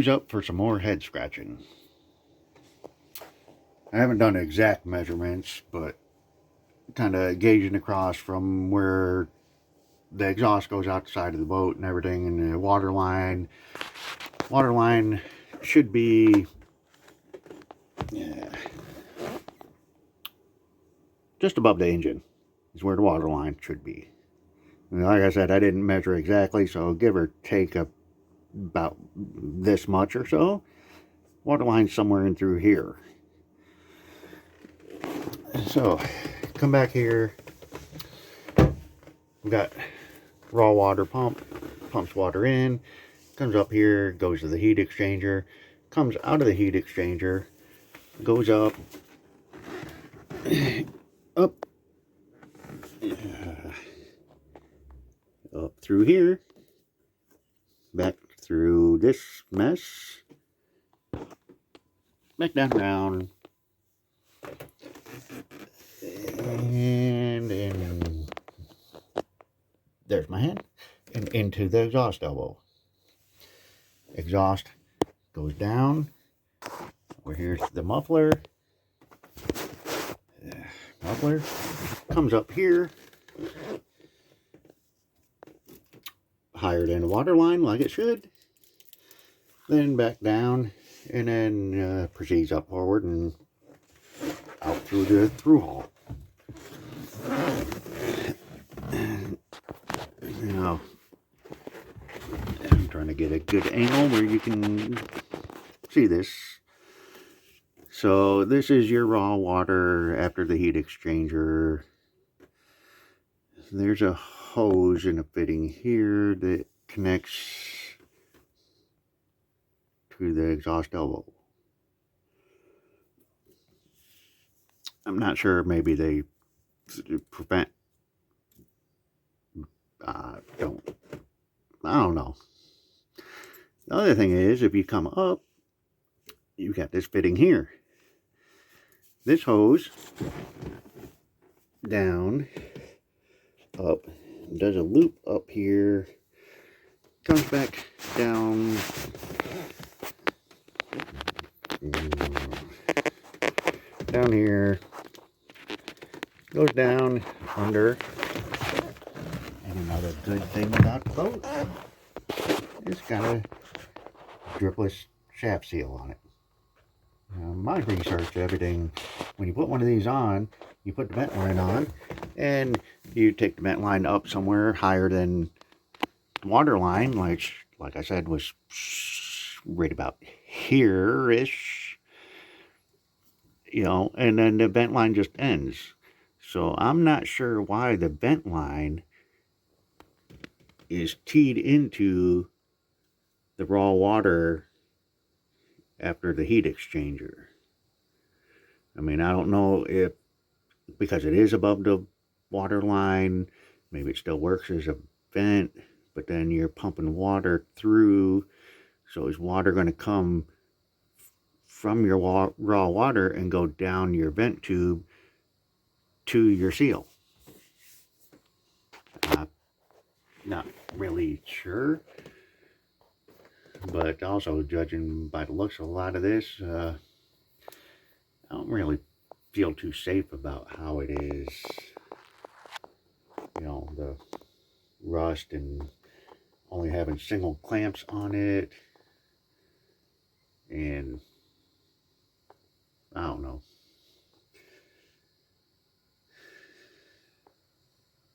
who's up for some more head scratching? I haven't done exact measurements, but kind of gauging across from where the exhaust goes out the side of the boat and everything, and the water line should be just above the engine is where the water line should be. And like I said, I didn't measure exactly, so give or take about this much or so. Water line's somewhere in through here. So come back here. We've got raw water pump, pumps water in, comes up here, goes to the heat exchanger, comes out of the heat exchanger, goes up, up through here, back through this mess, back down, and then there's my hand, and into the exhaust elbow. Exhaust goes down. Here's the muffler. Muffler comes up here, higher than the water line like it should, then back down, and then proceeds up forward and out through the through hole. Now I'm trying to get a good angle where you can see this. So this is your raw water after the heat exchanger. There's a hose and a fitting here that connects to the exhaust elbow. I'm not sure, maybe they prevent, I don't know. The other thing is, if you come up, you've got this fitting here. This hose down, up, does a loop up here, comes back down, down here, goes down under. And another good thing about the boat, it's got a dripless shaft seal on it. My research, everything, when you put one of these on, you put the vent line on, and you take the vent line up somewhere higher than the water line, which, like I said, was right about here-ish, and then the vent line just ends. So I'm not sure why the vent line is teed into the raw water after the heat exchanger. I mean, I don't know if, because it is above the water line, maybe it still works as a vent, but then you're pumping water through, so is water going to come from your raw water and go down your vent tube to your seal? Not really sure, but also judging by the looks of a lot of this, I don't really feel too safe about how it is. The rust and only having single clamps on it, and I don't know.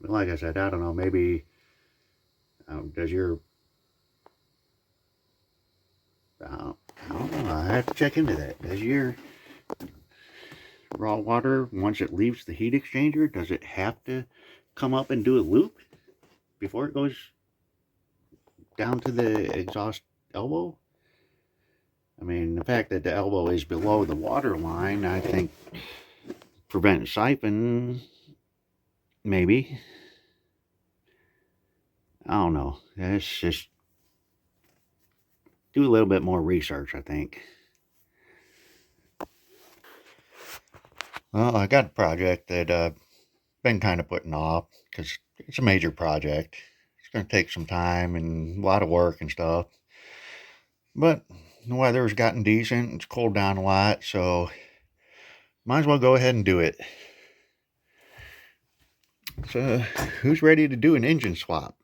But like I said, I don't know, maybe does your, I don't know, I have to check into that. Does your raw water, once it leaves the heat exchanger, does it have to come up and do a loop before it goes down to the exhaust elbow? I mean, the fact that the elbow is below the water line, I think prevents siphon, maybe. I don't know. Let's just do a little bit more research, I think. Well, I got a project that I've been kind of putting off because it's a major project. It's going to take some time and a lot of work and stuff. But The weather's gotten decent. It's cooled down a lot, so might as well go ahead and do it. So, who's ready to do an engine swap?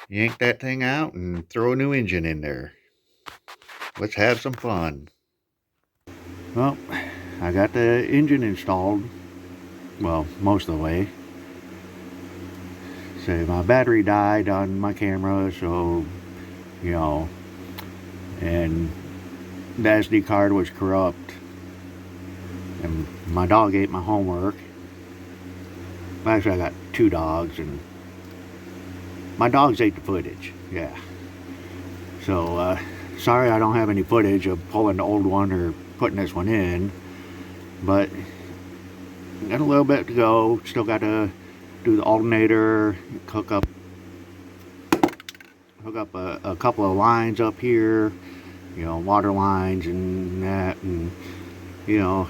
Yank that thing out and throw a new engine in there. Let's have some fun. Well, I got the engine installed. Well, most of the way. So my battery died on my camera, so, you know, and the SD card was corrupt. And my dog ate my homework. Actually, I got 2 dogs, and my dogs ate the footage. Yeah. So, sorry I don't have any footage of pulling the old one or putting this one in. But got a little bit to go. Still got to do the alternator, hook up a couple of lines up here, you know, water lines and that, and you know,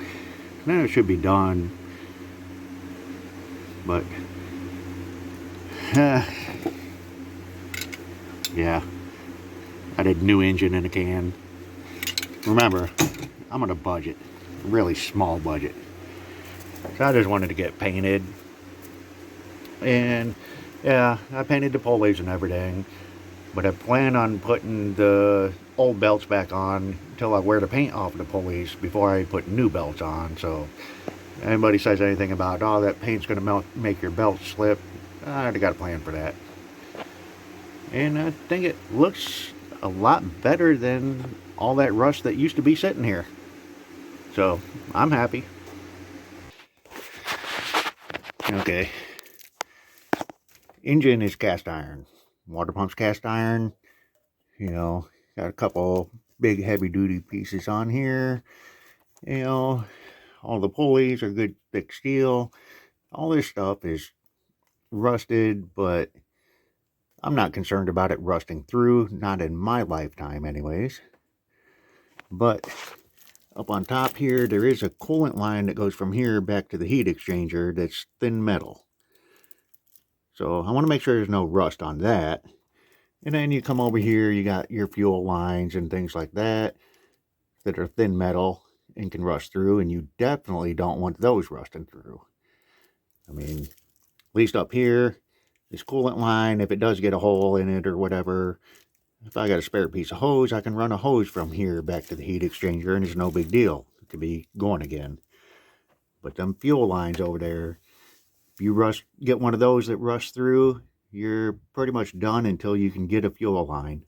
then it should be done. But yeah, I did new engine in a can. Remember, I'm on a budget, a really small budget, so I just wanted to get painted. And yeah, I painted the pulleys and everything, but I plan on putting the old belts back on until I wear the paint off of the pulleys before I put new belts on. So if anybody says anything about, oh, that paint's going to make your belt slip, I already got a plan for that. And I think it looks a lot better than all that rust that used to be sitting here. So I'm happy. Okay. Engine is cast iron. Water pump's cast iron. You know, got a couple big heavy duty pieces on here. You know, all the pulleys are good thick steel. All this stuff is rusted, but I'm not concerned about it rusting through. Not in my lifetime anyways. But up on top here, there is a coolant line that goes from here back to the heat exchanger that's thin metal. So I want to make sure there's no rust on that. And then you come over here, you got your fuel lines and things like that that are thin metal and can rust through, and you definitely don't want those rusting through. I mean, at least up here, this coolant line, if it does get a hole in it or whatever, if I got a spare piece of hose, I can run a hose from here back to the heat exchanger, and it's no big deal. It could be going again. But them fuel lines over there, if you get one of those that rust through, you're pretty much done until you can get a fuel line,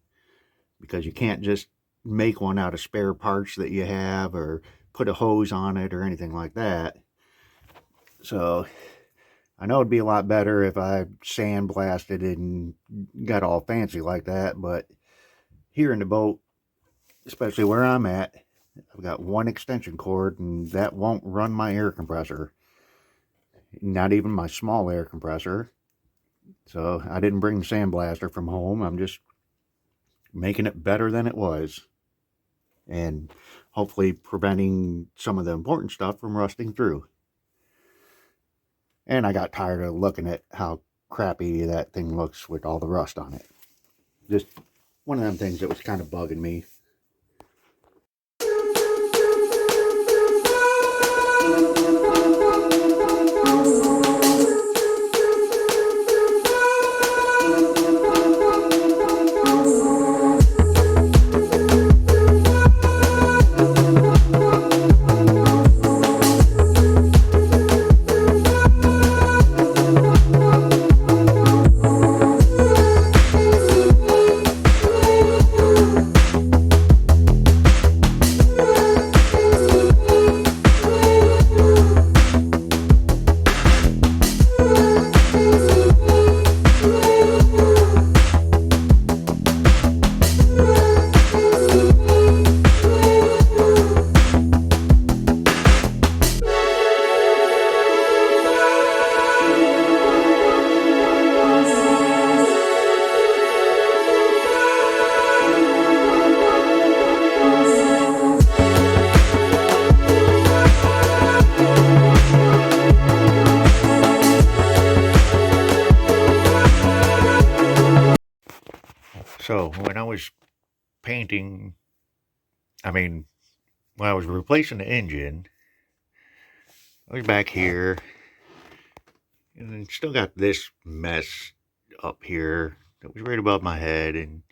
because you can't just make one out of spare parts that you have or put a hose on it or anything like that. So I know it'd be a lot better if I sandblasted it and got all fancy like that, but here in the boat, especially where I'm at, I've got one extension cord, and that won't run my air compressor. Not even my small air compressor. So I didn't bring the sandblaster from home. I'm just making it better than it was, and hopefully preventing some of the important stuff from rusting through. And I got tired of looking at how crappy that thing looks with all the rust on it. Just one of them things that was kind of bugging me. So when I was painting I mean, when I was replacing the engine, I was back here and then still got this mess up here that was right above my head, and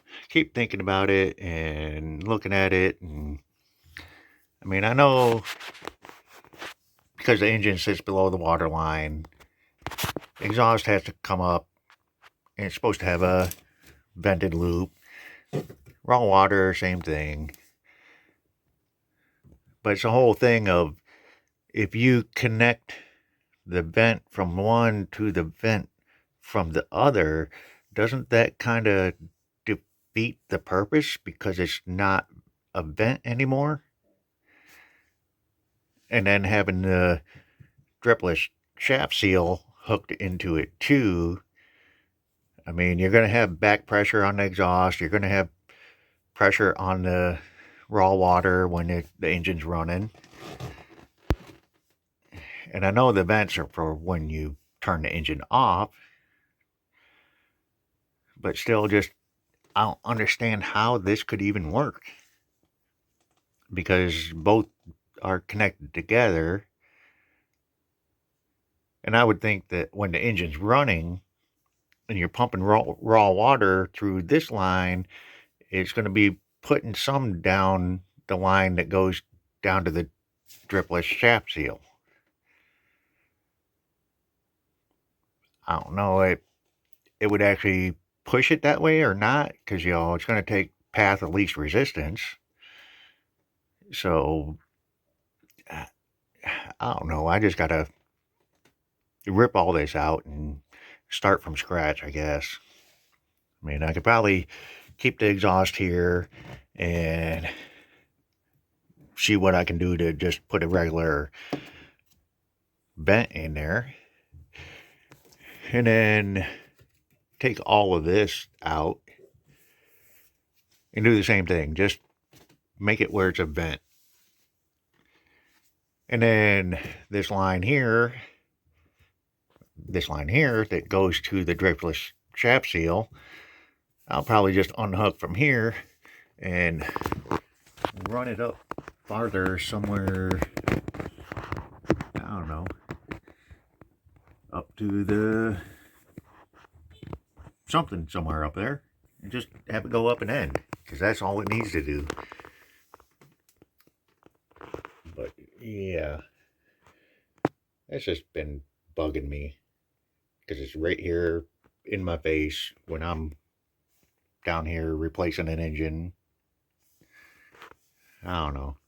I keep thinking about it and looking at it. And I mean, I know because the engine sits below the water line, exhaust has to come up, and it's supposed to have a vented loop. Raw water, same thing. But it's a whole thing of, if you connect the vent from one to the vent from the other, doesn't that kind of defeat the purpose, because it's not a vent anymore? And then having the dripless shaft seal hooked into it too. I mean, you're going to have back pressure on the exhaust. You're going to have pressure on the raw water when the engine's running. And I know the vents are for when you turn the engine off, but still, just, I don't understand how this could even work, because both are connected together. And I would think that when the engine's running and you're pumping raw water through this line, it's going to be putting some down the line that goes down to the dripless shaft seal. I don't know if it would actually push it that way or not, because, it's going to take path of least resistance. So, I don't know. I just got to rip all this out and start from scratch, I guess. I mean, I could probably keep the exhaust here and see what I can do to just put a regular vent in there, and then take all of this out and do the same thing. Just make it where it's a vent. And then this line here that goes to the dripless shaft seal, I'll probably just unhook from here and run it up farther somewhere, I don't know, up to the something somewhere up there, and just have it go up and end, because that's all it needs to do. But yeah, that's just been bugging me, because it's right here in my face when I'm down here replacing an engine. I don't know.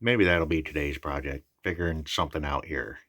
Maybe that'll be today's project, figuring something out here.